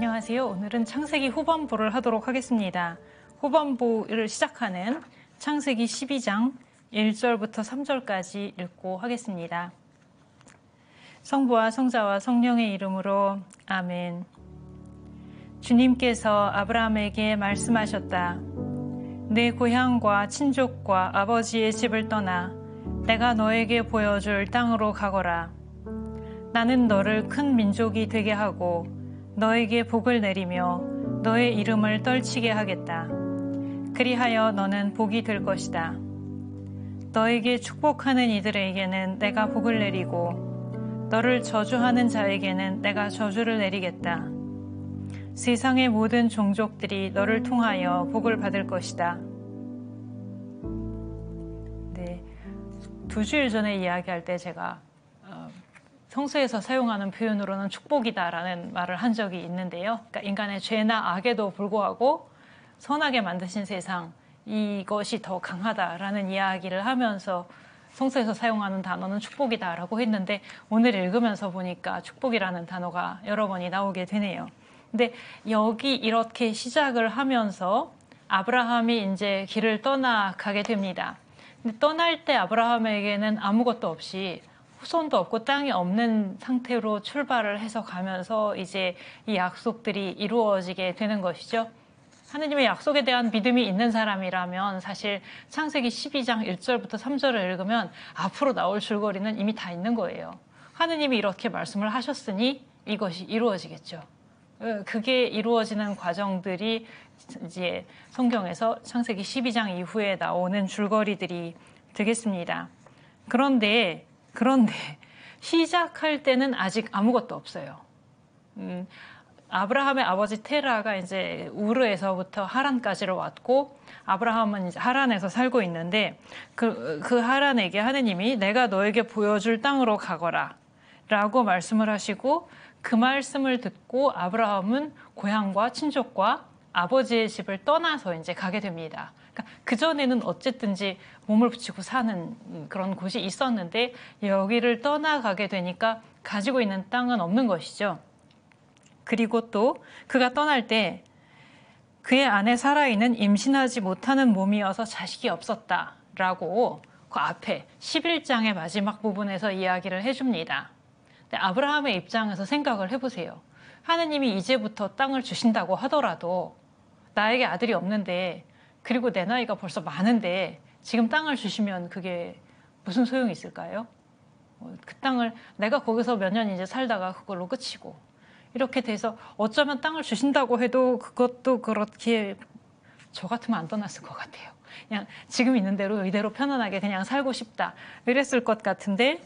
안녕하세요. 오늘은 창세기 후반부를 하도록 하겠습니다. 후반부를 시작하는 창세기 12장 1절부터 3절까지 읽고 하겠습니다. 성부와 성자와 성령의 이름으로 아멘. 주님께서 아브라함에게 말씀하셨다. 내 고향과 친족과 아버지의 집을 떠나 내가 너에게 보여줄 땅으로 가거라. 나는 너를 큰 민족이 되게 하고 너에게 복을 내리며 너의 이름을 떨치게 하겠다. 그리하여 너는 복이 될 것이다. 너에게 축복하는 이들에게는 내가 복을 내리고 너를 저주하는 자에게는 내가 저주를 내리겠다. 세상의 모든 종족들이 너를 통하여 복을 받을 것이다. 네, 2주일 전에 이야기할 때 제가 성서에서 사용하는 표현으로는 축복이다라는 말을 한 적이 있는데요. 그러니까 인간의 죄나 악에도 불구하고 선하게 만드신 세상, 이것이 더 강하다라는 이야기를 하면서 성서에서 사용하는 단어는 축복이다라고 했는데 오늘 읽으면서 보니까 축복이라는 단어가 여러 번이 나오게 되네요. 근데 여기 이렇게 시작을 하면서 아브라함이 이제 길을 떠나가게 됩니다. 근데 떠날 때 아브라함에게는 아무것도 없이 후손도 없고 땅이 없는 상태로 출발을 해서 가면서 이제 이 약속들이 이루어지게 되는 것이죠. 하느님의 약속에 대한 믿음이 있는 사람이라면 사실 창세기 12장 1절부터 3절을 읽으면 앞으로 나올 줄거리는 이미 다 있는 거예요. 하느님이 이렇게 말씀을 하셨으니 이것이 이루어지겠죠. 그게 이루어지는 과정들이 이제 성경에서 창세기 12장 이후에 나오는 줄거리들이 되겠습니다. 그런데 시작할 때는 아직 아무것도 없어요. 아브라함의 아버지 테라가 이제 우르에서부터 하란까지를 왔고 아브라함은 이제 하란에서 살고 있는데 그 하란에게 하느님이 내가 너에게 보여줄 땅으로 가거라 라고 말씀을 하시고 그 말씀을 듣고 아브라함은 고향과 친족과 아버지의 집을 떠나서 이제 가게 됩니다. 그전에는 어쨌든지 몸을 붙이고 사는 그런 곳이 있었는데 여기를 떠나가게 되니까 가지고 있는 땅은 없는 것이죠. 그리고 또 그가 떠날 때 그의 아내 사라이는 임신하지 못하는 몸이어서 자식이 없었다라고 그 앞에 11장의 마지막 부분에서 이야기를 해줍니다. 근데 아브라함의 입장에서 생각을 해보세요. 하느님이 이제부터 땅을 주신다고 하더라도 나에게 아들이 없는데 그리고 내 나이가 벌써 많은데 지금 땅을 주시면 그게 무슨 소용이 있을까요? 그 땅을 내가 거기서 몇 년 이제 살다가 그걸로 끝이고 이렇게 돼서 어쩌면 땅을 주신다고 해도 그것도 그렇게 저 같으면 안 떠났을 것 같아요. 그냥 지금 있는 대로 이대로 편안하게 그냥 살고 싶다 이랬을 것 같은데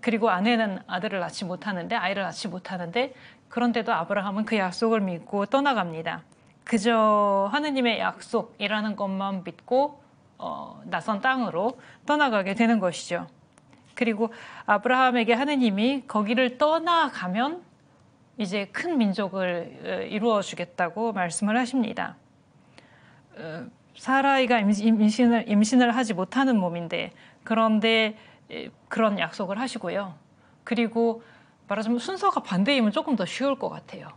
그리고 아내는 아이를 낳지 못하는데 그런데도 아브라함은 그 약속을 믿고 떠나갑니다. 그저 하느님의 약속이라는 것만 믿고 낯선 땅으로 떠나가게 되는 것이죠. 그리고 아브라함에게 하느님이 거기를 떠나가면 이제 큰 민족을 이루어 주겠다고 말씀을 하십니다. 사라이가 임신을 하지 못하는 몸인데 그런데 그런 약속을 하시고요. 그리고 말하자면 순서가 반대이면 조금 더 쉬울 것 같아요.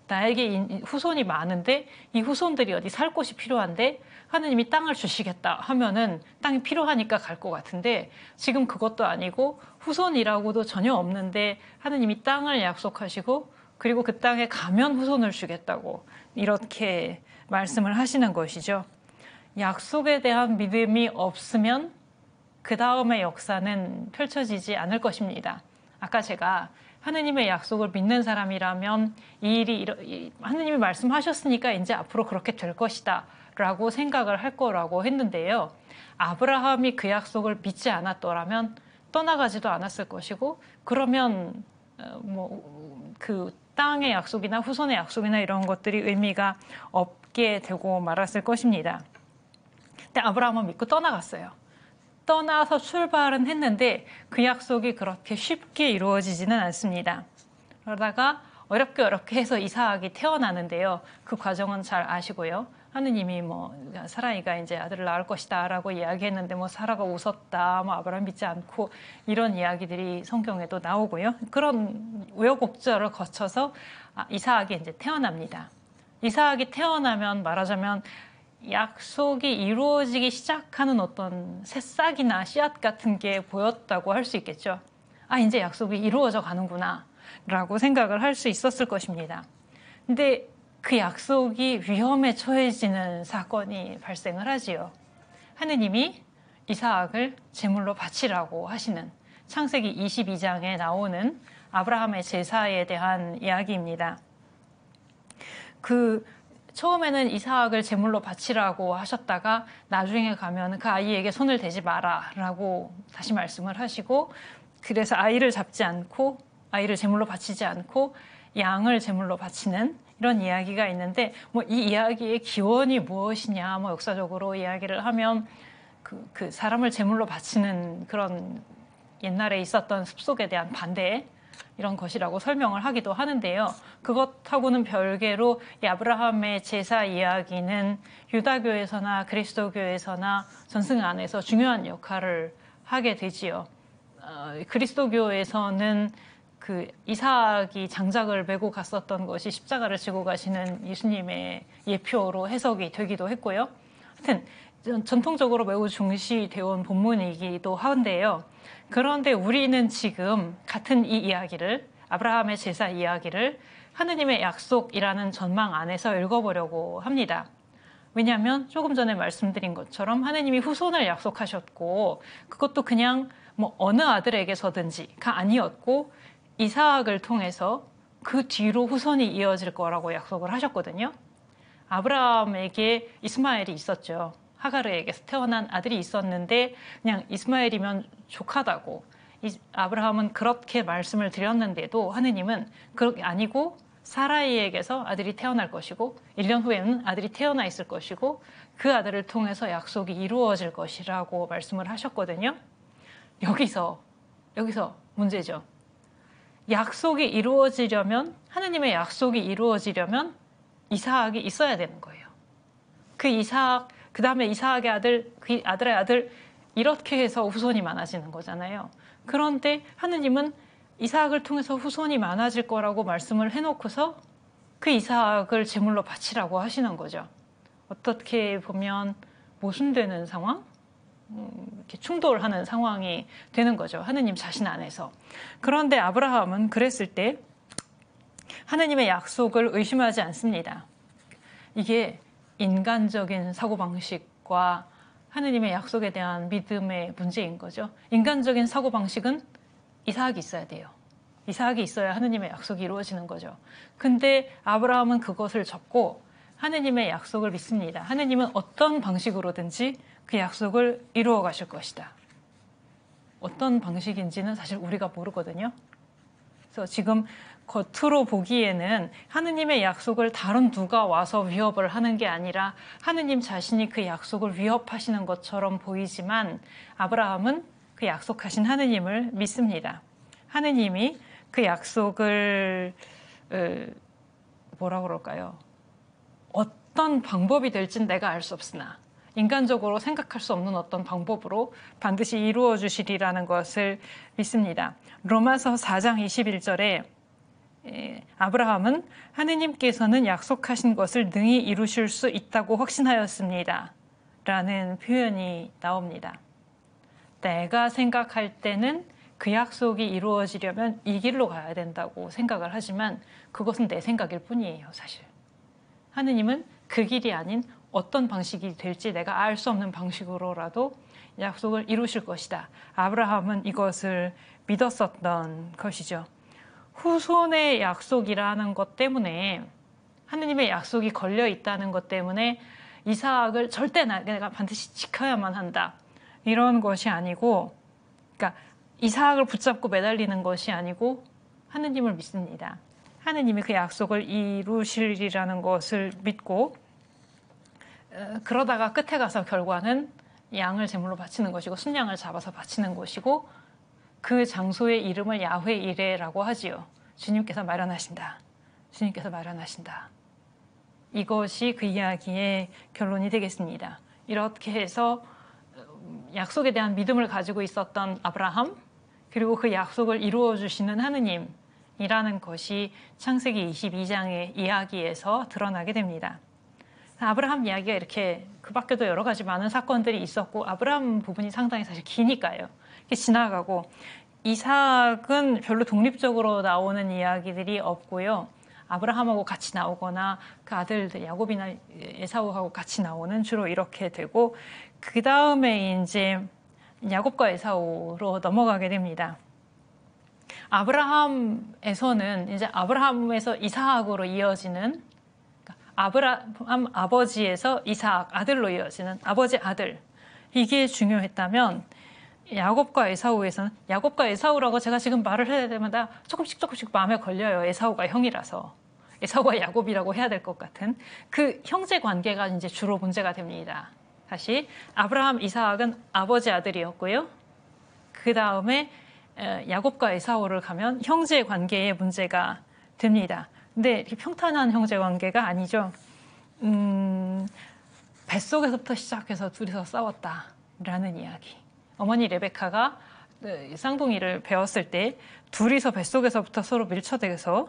나에게 후손이 많은데 이 후손들이 어디 살 곳이 필요한데 하느님이 땅을 주시겠다 하면은 땅이 필요하니까 갈 것 같은데 지금 그것도 아니고 후손이라고도 전혀 없는데 하느님이 땅을 약속하시고 그리고 그 땅에 가면 후손을 주겠다고 이렇게 말씀을 하시는 것이죠. 약속에 대한 믿음이 없으면 그 다음의 역사는 펼쳐지지 않을 것입니다. 아까 제가 하느님의 약속을 믿는 사람이라면 이 일이 하느님이 말씀하셨으니까 이제 앞으로 그렇게 될 것이다 라고 생각을 할 거라고 했는데요. 아브라함이 그 약속을 믿지 않았더라면 떠나가지도 않았을 것이고 그러면 그 땅의 약속이나 후손의 약속이나 이런 것들이 의미가 없게 되고 말았을 것입니다. 근데 아브라함은 믿고 떠나갔어요. 떠나서 출발은 했는데 그 약속이 그렇게 쉽게 이루어지지는 않습니다. 그러다가 어렵게 해서 이삭이 태어나는데요. 그 과정은 잘 아시고요. 하느님이 뭐 사라이가 이제 아들을 낳을 것이다라고 이야기했는데 뭐 사라가 웃었다, 뭐 아브라함 믿지 않고 이런 이야기들이 성경에도 나오고요. 그런 우여곡절을 거쳐서 이삭이 이제 태어납니다. 이삭이 태어나면 말하자면 약속이 이루어지기 시작하는 어떤 새싹이나 씨앗 같은 게 보였다고 할 수 있겠죠. 이제 약속이 이루어져 가는구나 라고 생각을 할 수 있었을 것입니다. 근데 그 약속이 위험에 처해지는 사건이 발생을 하지요. 하느님이 이삭을 제물로 바치라고 하시는 창세기 22장에 나오는 아브라함의 제사에 대한 이야기입니다. 처음에는 이삭을 제물로 바치라고 하셨다가 나중에 가면 그 아이에게 손을 대지 마라라고 다시 말씀을 하시고, 그래서 아이를 잡지 않고 아이를 제물로 바치지 않고 양을 제물로 바치는 이런 이야기가 있는데, 뭐 이 이야기의 기원이 무엇이냐, 뭐 역사적으로 이야기를 하면 그 사람을 제물로 바치는 그런 옛날에 있었던 습속에 대한 반대 이런 것이라고 설명을 하기도 하는데요. 그것하고는 별개로 이 아브라함의 제사 이야기는 유다교에서나 그리스도교에서나 전승 안에서 중요한 역할을 하게 되지요. 그리스도교에서는 그 이삭이 장작을 메고 갔었던 것이 십자가를 지고 가시는 예수님의 예표로 해석이 되기도 했고요. 하여튼 전통적으로 매우 중시되어 온 본문이기도 한데요. 그런데 우리는 지금 같은 이 이야기를, 아브라함의 제사 이야기를 하느님의 약속이라는 전망 안에서 읽어보려고 합니다. 왜냐하면 조금 전에 말씀드린 것처럼 하느님이 후손을 약속하셨고, 그것도 그냥 뭐 어느 아들에게서든지가 아니었고 이삭을 통해서 그 뒤로 후손이 이어질 거라고 약속을 하셨거든요. 아브라함에게 이스마엘이 있었죠. 하가르에게서 태어난 아들이 있었는데 그냥 이스마엘이면 족하다고 아브라함은 그렇게 말씀을 드렸는데도 하느님은 그렇게 아니고 사라이에게서 아들이 태어날 것이고 1년 후에는 아들이 태어나 있을 것이고 그 아들을 통해서 약속이 이루어질 것이라고 말씀을 하셨거든요. 여기서 문제죠. 약속이 이루어지려면, 하느님의 약속이 이루어지려면 이삭이 있어야 되는 거예요. 그 이삭, 그 다음에 이삭의 아들, 그 아들의 아들, 이렇게 해서 후손이 많아지는 거잖아요. 그런데 하느님은 이삭을 통해서 후손이 많아질 거라고 말씀을 해놓고서 그 이삭을 제물로 바치라고 하시는 거죠. 어떻게 보면 모순되는 상황? 이렇게 충돌하는 상황이 되는 거죠. 하느님 자신 안에서. 그런데 아브라함은 그랬을 때 하느님의 약속을 의심하지 않습니다. 이게 인간적인 사고방식과 하느님의 약속에 대한 믿음의 문제인 거죠. 인간적인 사고방식은 이삭이 있어야 돼요. 이삭이 있어야 하느님의 약속이 이루어지는 거죠. 근데 아브라함은 그것을 접고 하느님의 약속을 믿습니다. 하느님은 어떤 방식으로든지 그 약속을 이루어 가실 것이다. 어떤 방식인지는 사실 우리가 모르거든요. 그래서 지금 겉으로 보기에는 하느님의 약속을 다른 누가 와서 위협을 하는 게 아니라 하느님 자신이 그 약속을 위협하시는 것처럼 보이지만 아브라함은 그 약속하신 하느님을 믿습니다. 하느님이 그 약속을 뭐라 그럴까요? 어떤 방법이 될진 내가 알 수 없으나 인간적으로 생각할 수 없는 어떤 방법으로 반드시 이루어 주시리라는 것을 믿습니다. 로마서 4장 21절에 아브라함은 하느님께서는 약속하신 것을 능히 이루실 수 있다고 확신하였습니다. 라는 표현이 나옵니다. 내가 생각할 때는 그 약속이 이루어지려면 이 길로 가야 된다고 생각을 하지만 그것은 내 생각일 뿐이에요, 사실. 하느님은 그 길이 아닌 어떤 방식이 될지 내가 알 수 없는 방식으로라도 약속을 이루실 것이다. 아브라함은 이것을 믿었었던 것이죠. 후손의 약속이라는 것 때문에, 하느님의 약속이 걸려 있다는 것 때문에 이삭을 절대 내가 반드시 지켜야만 한다. 이런 것이 아니고, 그러니까 이삭을 붙잡고 매달리는 것이 아니고 하느님을 믿습니다. 하느님이 그 약속을 이루시리라는 것을 믿고, 그러다가 끝에 가서 결과는 양을 제물로 바치는 것이고 순양을 잡아서 바치는 것이고 그 장소의 이름을 야훼 이레라고 하지요. 주님께서 마련하신다. 주님께서 마련하신다. 이것이 그 이야기의 결론이 되겠습니다. 이렇게 해서 약속에 대한 믿음을 가지고 있었던 아브라함, 그리고 그 약속을 이루어 주시는 하느님이라는 것이 창세기 22장의 이야기에서 드러나게 됩니다. 아브라함 이야기가 이렇게 그 밖에도 여러 가지 많은 사건들이 있었고, 아브라함 부분이 상당히 사실 기니까요. 이렇게 지나가고, 이삭은 별로 독립적으로 나오는 이야기들이 없고요. 아브라함하고 같이 나오거나 그 아들들 야곱이나 에사우하고 같이 나오는 주로 이렇게 되고, 그 다음에 이제 야곱과 에사우로 넘어가게 됩니다. 아브라함에서는 이제 아브라함에서 이삭으로 이어지는, 아브라함 아버지에서 이삭 아들로 이어지는 아버지 아들, 이게 중요했다면 야곱과 에사우에서는, 야곱과 에사우라고 제가 지금 말을 해야 되마다 조금씩 마음에 걸려요. 에사우가 형이라서. 에사우와 야곱이라고 해야 될 것 같은 그 형제 관계가 이제 주로 문제가 됩니다. 다시 아브라함, 이삭은 아버지 아들이었고요. 그 다음에 야곱과 에사우를 가면 형제 관계의 문제가 됩니다. 근데 이렇게 평탄한 형제 관계가 아니죠. 뱃속에서부터 시작해서 둘이서 싸웠다라는 이야기. 어머니 레베카가 쌍둥이를 배웠을 때 둘이서 뱃속에서부터 서로 밀쳐대서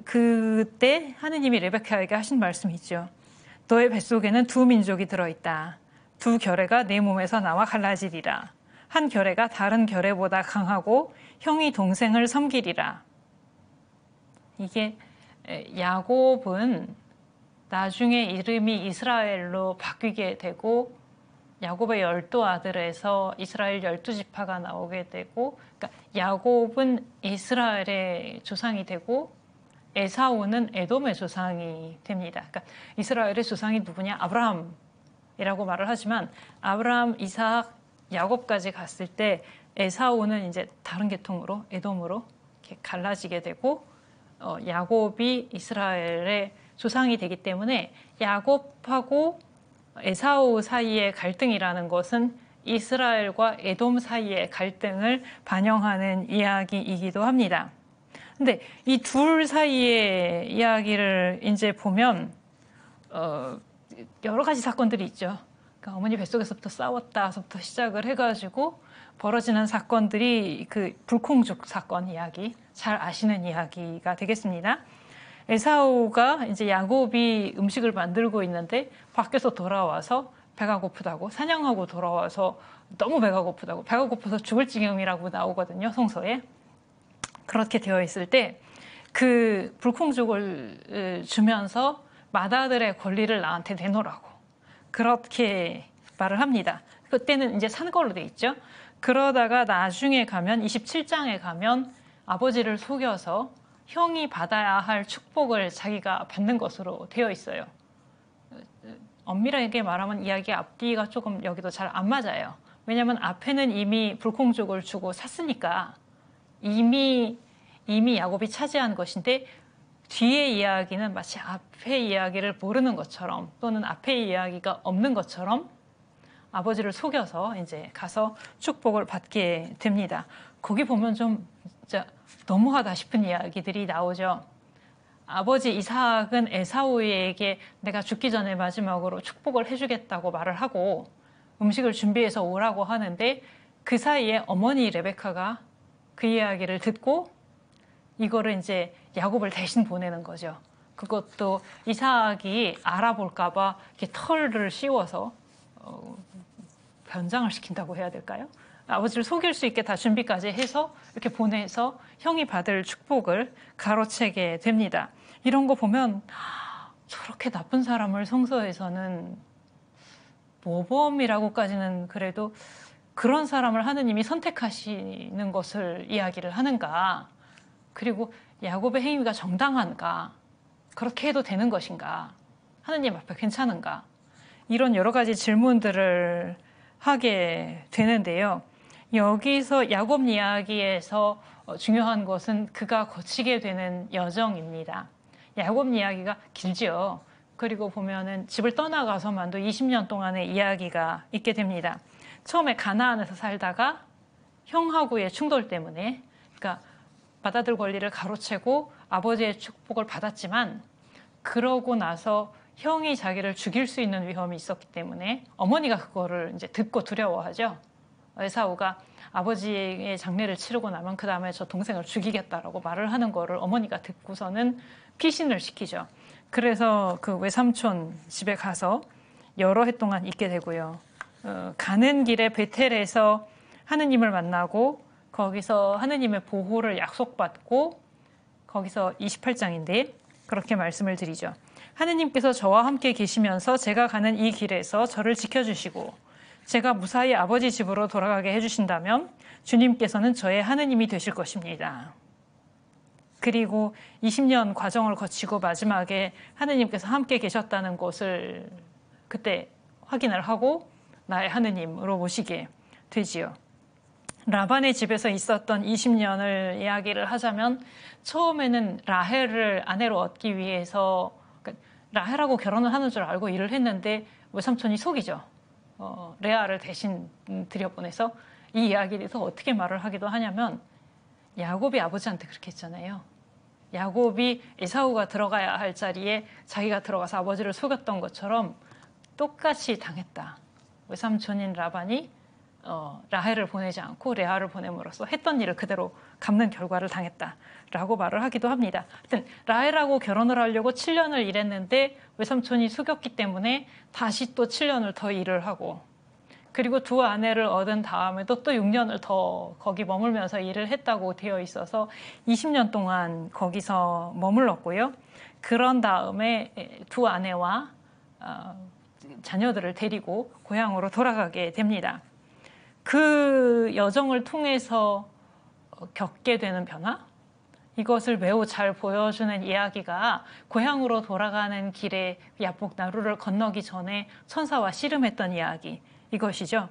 그때 하느님이 레베카에게 하신 말씀이 있죠. 너의 뱃속에는 두 민족이 들어있다. 두 결애가 내 몸에서 나와 갈라지리라. 한 결애가 다른 결애보다 강하고 형이 동생을 섬기리라. 이게 야곱은 나중에 이름이 이스라엘로 바뀌게 되고, 야곱의 12아들에서 이스라엘 12지파가 나오게 되고, 그러니까 야곱은 이스라엘의 조상이 되고 에사우는 에돔의 조상이 됩니다. 그러니까 이스라엘의 조상이 누구냐? 아브라함이라고 말을 하지만 아브라함, 이삭, 야곱까지 갔을 때 에사우는 이제 다른 계통으로 에돔으로 이렇게 갈라지게 되고, 야곱이 이스라엘의 조상이 되기 때문에 야곱하고 에사우 사이의 갈등이라는 것은 이스라엘과 에돔 사이의 갈등을 반영하는 이야기이기도 합니다. 근데 이 둘 사이의 이야기를 이제 보면 여러 가지 사건들이 있죠. 그러니까 어머니 뱃속에서부터 싸웠다서부터 시작을 해가지고 벌어지는 사건들이 그 불콩죽 사건 이야기, 잘 아시는 이야기가 되겠습니다. 에사우가 이제 야곱이 음식을 만들고 있는데 밖에서 돌아와서 배가 고프다고, 사냥하고 돌아와서 너무 배가 고프다고, 배가 고파서 죽을 지경이라고 나오거든요, 성서에. 그렇게 되어 있을 때 그 불콩죽을 주면서 맏아들의 권리를 나한테 내놓으라고 그렇게 말을 합니다. 그때는 이제 산 걸로 돼 있죠. 그러다가 나중에 가면 27장에 가면 아버지를 속여서 형이 받아야 할 축복을 자기가 받는 것으로 되어 있어요. 엄밀하게 말하면 이야기 앞뒤가 조금 여기도 잘 안 맞아요. 왜냐하면 앞에는 이미 불콩죽을 주고 샀으니까 이미 야곱이 차지한 것인데, 뒤의 이야기는 마치 앞의 이야기를 모르는 것처럼 또는 앞의 이야기가 없는 것처럼 아버지를 속여서 이제 가서 축복을 받게 됩니다. 거기 보면 좀 진짜 너무하다 싶은 이야기들이 나오죠. 아버지 이삭은 에사우에게 내가 죽기 전에 마지막으로 축복을 해주겠다고 말을 하고 음식을 준비해서 오라고 하는데, 그 사이에 어머니 레베카가 그 이야기를 듣고 이거를 이제 야곱을 대신 보내는 거죠. 그것도 이삭이 알아볼까봐 이렇게 털을 씌워서 변장을 시킨다고 해야 될까요? 아버지를 속일 수 있게 다 준비까지 해서 이렇게 보내서 형이 받을 축복을 가로채게 됩니다. 이런 거 보면 저렇게 나쁜 사람을 성서에서는, 모범이라고까지는 그래도 그런 사람을 하느님이 선택하시는 것을 이야기를 하는가, 그리고 야곱의 행위가 정당한가, 그렇게 해도 되는 것인가, 하느님 앞에 괜찮은가, 이런 여러 가지 질문들을 하게 되는데요. 여기서 야곱 이야기에서 중요한 것은 그가 거치게 되는 여정입니다. 야곱 이야기가 길지요. 그리고 보면은 집을 떠나가서만도 20년 동안의 이야기가 있게 됩니다. 처음에 가나안에서 살다가 형하고의 충돌 때문에, 그러니까 맏아들 권리를 가로채고 아버지의 축복을 받았지만 그러고 나서 형이 자기를 죽일 수 있는 위험이 있었기 때문에 어머니가 그거를 이제 듣고 두려워하죠. 에사우가 아버지의 장례를 치르고 나면 그 다음에 저 동생을 죽이겠다라고 말을 하는 거를 어머니가 듣고서는 피신을 시키죠. 그래서 그 외삼촌 집에 가서 여러 해 동안 있게 되고요. 가는 길에 베텔에서 하느님을 만나고 거기서 하느님의 보호를 약속받고 거기서 28장인데 그렇게 말씀을 드리죠. 하느님께서 저와 함께 계시면서 제가 가는 이 길에서 저를 지켜주시고 제가 무사히 아버지 집으로 돌아가게 해주신다면 주님께서는 저의 하느님이 되실 것입니다. 그리고 20년 과정을 거치고 마지막에 하느님께서 함께 계셨다는 것을 그때 확인을 하고 나의 하느님으로 모시게 되지요. 라반의 집에서 있었던 20년을 이야기를 하자면 처음에는 라헬을 아내로 얻기 위해서 라헬하고 결혼을 하는 줄 알고 일을 했는데 외삼촌이 속이죠. 레아를 대신 들여보내서 이 이야기에서 어떻게 말을 하기도 하냐면 야곱이 아버지한테 그렇게 했잖아요. 야곱이 에사우가 들어가야 할 자리에 자기가 들어가서 아버지를 속였던 것처럼 똑같이 당했다. 외삼촌인 라반이 라헬을 보내지 않고 레아를 보냄으로써 했던 일을 그대로 갚는 결과를 당했다라고 말을 하기도 합니다. 하여튼 라헬하고 결혼을 하려고 7년을 일했는데 외삼촌이 속였기 때문에 다시 또 7년을 더 일을 하고 그리고 두 아내를 얻은 다음에도 또 6년을 더 거기 머물면서 일을 했다고 되어 있어서 20년 동안 거기서 머물렀고요. 그런 다음에 두 아내와 자녀들을 데리고 고향으로 돌아가게 됩니다. 그 여정을 통해서 겪게 되는 변화? 이것을 매우 잘 보여주는 이야기가 고향으로 돌아가는 길에 야복 나루를 건너기 전에 천사와 씨름했던 이야기 이것이죠.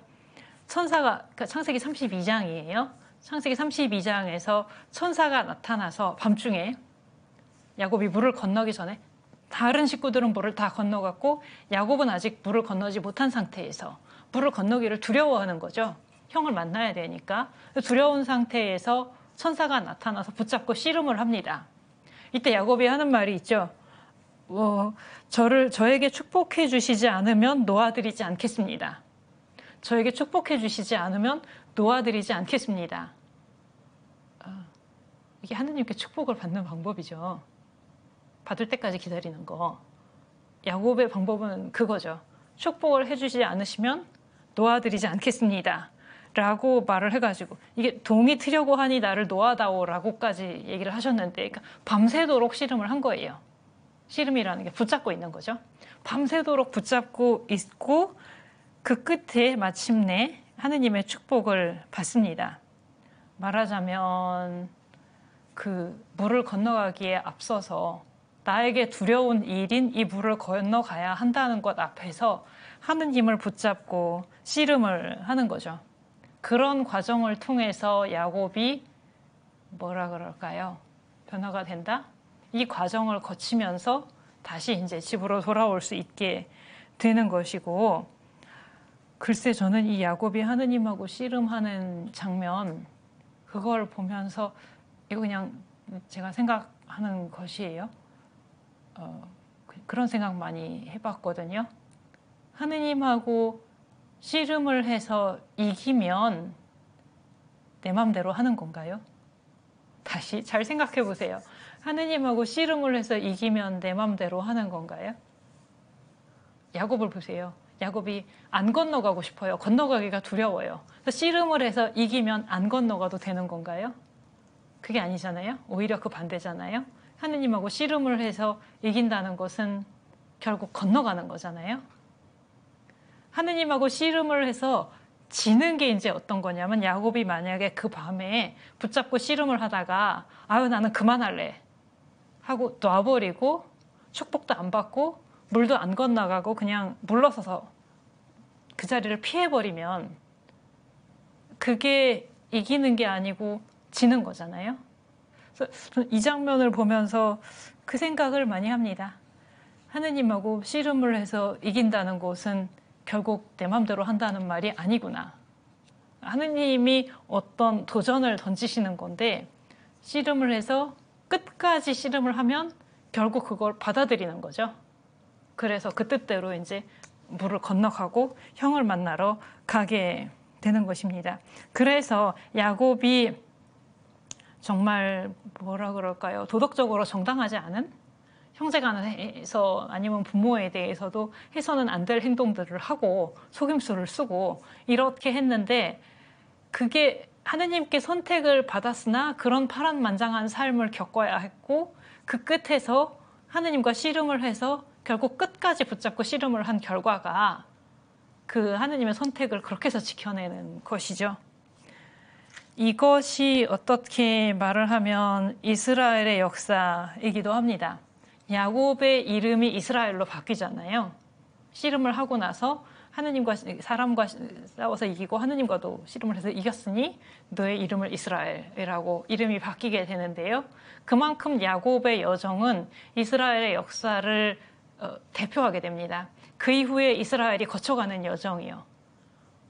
천사가 창세기 32장이에요. 창세기 32장에서 천사가 나타나서 밤중에 야곱이 물을 건너기 전에 다른 식구들은 물을 다 건너갔고 야곱은 아직 물을 건너지 못한 상태에서 물을 건너기를 두려워하는 거죠. 형을 만나야 되니까 두려운 상태에서 천사가 나타나서 붙잡고 씨름을 합니다. 이때 야곱이 하는 말이 있죠. 저에게 축복해 주시지 않으면 놓아드리지 않겠습니다. 저에게 축복해 주시지 않으면 놓아드리지 않겠습니다. 이게 하느님께 축복을 받는 방법이죠. 받을 때까지 기다리는 거. 야곱의 방법은 그거죠. 축복을 해주지 않으시면 놓아드리지 않겠습니다. 라고 말을 해가지고 이게 동이 트려고 하니 나를 놓아다오 라고까지 얘기를 하셨는데 그러니까 밤새도록 씨름을 한 거예요. 씨름이라는 게 붙잡고 있는 거죠. 밤새도록 붙잡고 있고 그 끝에 마침내 하느님의 축복을 받습니다. 말하자면 그 물을 건너가기에 앞서서 나에게 두려운 일인 이 물을 건너가야 한다는 것 앞에서 하느님을 붙잡고 씨름을 하는 거죠. 그런 과정을 통해서 야곱이 뭐라 그럴까요? 변화가 된다? 이 과정을 거치면서 다시 이제 집으로 돌아올 수 있게 되는 것이고 글쎄 저는 이 야곱이 하느님하고 씨름하는 장면 그걸 보면서 이거 그냥 제가 생각하는 것이에요. 그런 생각 많이 해봤거든요. 하느님하고 씨름을 해서 이기면 내 맘대로 하는 건가요? 다시 잘 생각해 보세요. 하느님하고 씨름을 해서 이기면 내 맘대로 하는 건가요? 야곱을 보세요. 야곱이 안 건너가고 싶어요. 건너가기가 두려워요. 그래서 씨름을 해서 이기면 안 건너가도 되는 건가요? 그게 아니잖아요. 오히려 그 반대잖아요. 하느님하고 씨름을 해서 이긴다는 것은 결국 건너가는 거잖아요. 하느님하고 씨름을 해서 지는 게 이제 어떤 거냐면 야곱이 만약에 그 밤에 붙잡고 씨름을 하다가 아유 나는 그만할래 하고 놔버리고 축복도 안 받고 물도 안 건너가고 그냥 물러서서 그 자리를 피해버리면 그게 이기는 게 아니고 지는 거잖아요. 그래서 이 장면을 보면서 그 생각을 많이 합니다. 하느님하고 씨름을 해서 이긴다는 것은 결국 내 맘대로 한다는 말이 아니구나. 하느님이 어떤 도전을 던지시는 건데 씨름을 해서 끝까지 씨름을 하면 결국 그걸 받아들이는 거죠. 그래서 그 뜻대로 이제 물을 건너가고 형을 만나러 가게 되는 것입니다. 그래서 야곱이 정말 뭐라 그럴까요? 도덕적으로 정당하지 않은 형제간에서 아니면 부모에 대해서도 해서는 안 될 행동들을 하고 속임수를 쓰고 이렇게 했는데 그게 하느님께 선택을 받았으나 그런 파란만장한 삶을 겪어야 했고 그 끝에서 하느님과 씨름을 해서 결국 끝까지 붙잡고 씨름을 한 결과가 그 하느님의 선택을 그렇게 해서 지켜내는 것이죠. 이것이 어떻게 말을 하면 이스라엘의 역사이기도 합니다. 야곱의 이름이 이스라엘로 바뀌잖아요. 씨름을 하고 나서 하느님과 사람과 싸워서 이기고 하느님과도 씨름을 해서 이겼으니 너의 이름을 이스라엘이라고 이름이 바뀌게 되는데요. 그만큼 야곱의 여정은 이스라엘의 역사를 대표하게 됩니다. 그 이후에 이스라엘이 거쳐가는 여정이요.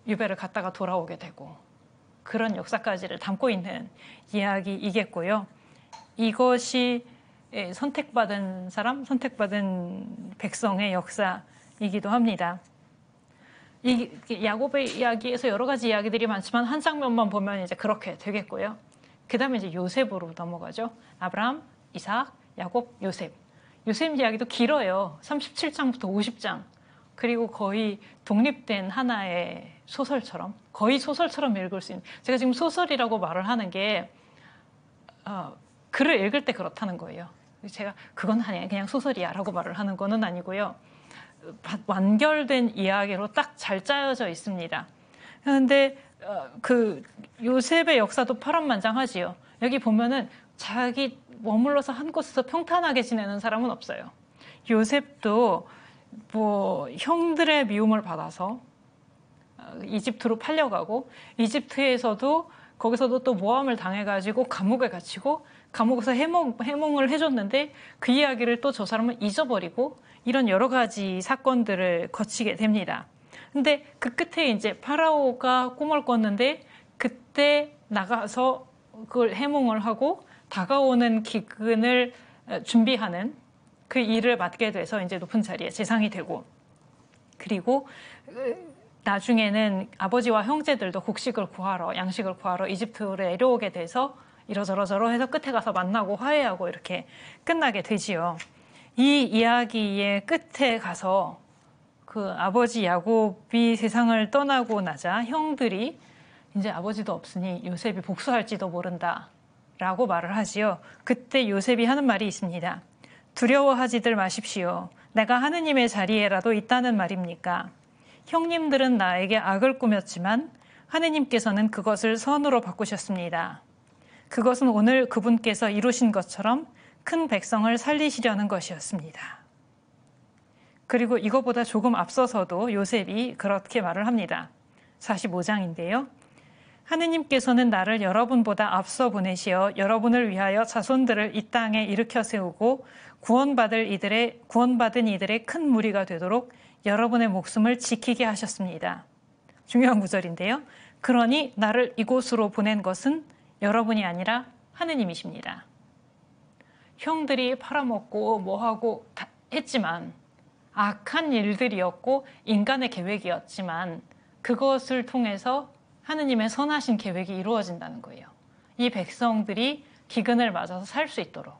유배를 갔다가 돌아오게 되고 그런 역사까지를 담고 있는 이야기이겠고요. 이것이 선택받은 사람, 선택받은 백성의 역사이기도 합니다. 이 야곱의 이야기에서 여러 가지 이야기들이 많지만 한 장면만 보면 이제 그렇게 되겠고요. 그 다음에 이제 요셉으로 넘어가죠. 아브라함, 이삭, 야곱, 요셉. 요셉 이야기도 길어요. 37장부터 50장. 그리고 거의 독립된 하나의 소설처럼, 거의 소설처럼 읽을 수 있는. 제가 지금 소설이라고 말을 하는 게 글을 읽을 때 그렇다는 거예요. 제가 그건 아니야, 그냥 소설이야 라고 말을 하는 거는 아니고요. 완결된 이야기로 딱 잘 짜여져 있습니다. 그런데 그 요셉의 역사도 파란만장하지요. 여기 보면은 자기 머물러서 한 곳에서 평탄하게 지내는 사람은 없어요. 요셉도 뭐 형들의 미움을 받아서 이집트로 팔려가고 이집트에서도 거기서도 또 모함을 당해가지고 감옥에 갇히고 감옥에서 해몽을 해줬는데 그 이야기를 또 저 사람은 잊어버리고 이런 여러 가지 사건들을 거치게 됩니다. 근데 그 끝에 이제 파라오가 꿈을 꿨는데 그때 나가서 그걸 해몽을 하고 다가오는 기근을 준비하는 그 일을 맡게 돼서 이제 높은 자리에 재상이 되고 그리고 나중에는 아버지와 형제들도 곡식을 구하러 양식을 구하러 이집트로 내려오게 돼서 이러저러저러 해서 끝에 가서 만나고 화해하고 이렇게 끝나게 되지요. 이 이야기의 끝에 가서 그 아버지 야곱이 세상을 떠나고 나자 형들이 이제 아버지도 없으니 요셉이 복수할지도 모른다 라고 말을 하지요. 그때 요셉이 하는 말이 있습니다. 두려워하지들 마십시오. 내가 하느님의 자리에라도 있다는 말입니까? 형님들은 나에게 악을 꾸몄지만 하느님께서는 그것을 선으로 바꾸셨습니다. 그것은 오늘 그분께서 이루신 것처럼 큰 백성을 살리시려는 것이었습니다. 그리고 이거보다 조금 앞서서도 요셉이 그렇게 말을 합니다. 45장인데요. 하느님께서는 나를 여러분보다 앞서 보내시어 여러분을 위하여 자손들을 이 땅에 일으켜 세우고 구원받은 이들의 큰 무리가 되도록 여러분의 목숨을 지키게 하셨습니다. 중요한 구절인데요. 그러니 나를 이곳으로 보낸 것은 여러분이 아니라 하느님이십니다. 형들이 팔아먹고 뭐하고 다 했지만 악한 일들이었고 인간의 계획이었지만 그것을 통해서 하느님의 선하신 계획이 이루어진다는 거예요. 이 백성들이 기근을 맞아서 살 수 있도록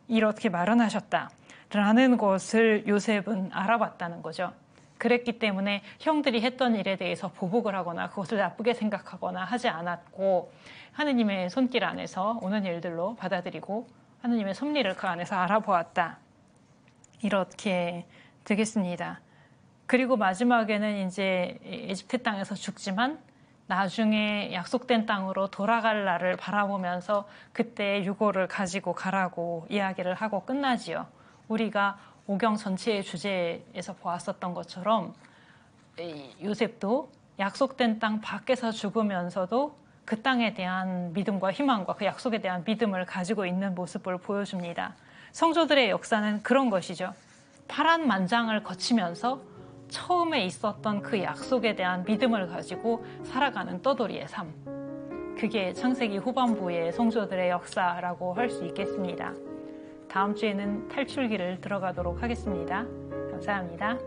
이렇게 마련하셨다라는 것을 요셉은 알아봤다는 거죠. 그랬기 때문에 형들이 했던 일에 대해서 보복을 하거나 그것을 나쁘게 생각하거나 하지 않았고 하느님의 손길 안에서 오는 일들로 받아들이고 하느님의 섭리를 그 안에서 알아보았다. 이렇게 되겠습니다. 그리고 마지막에는 이제 이집트 땅에서 죽지만 나중에 약속된 땅으로 돌아갈 날을 바라보면서 그때 유고를 가지고 가라고 이야기를 하고 끝나지요. 우리가 오경 전체의 주제에서 보았었던 것처럼 요셉도 약속된 땅 밖에서 죽으면서도 그 땅에 대한 믿음과 희망과 그 약속에 대한 믿음을 가지고 있는 모습을 보여줍니다. 성도들의 역사는 그런 것이죠. 파란만장을 거치면서 처음에 있었던 그 약속에 대한 믿음을 가지고 살아가는 떠돌이의 삶. 그게 창세기 후반부의 성도들의 역사라고 할 수 있겠습니다. 다음 주에는 탈출기를 들어가도록 하겠습니다. 감사합니다.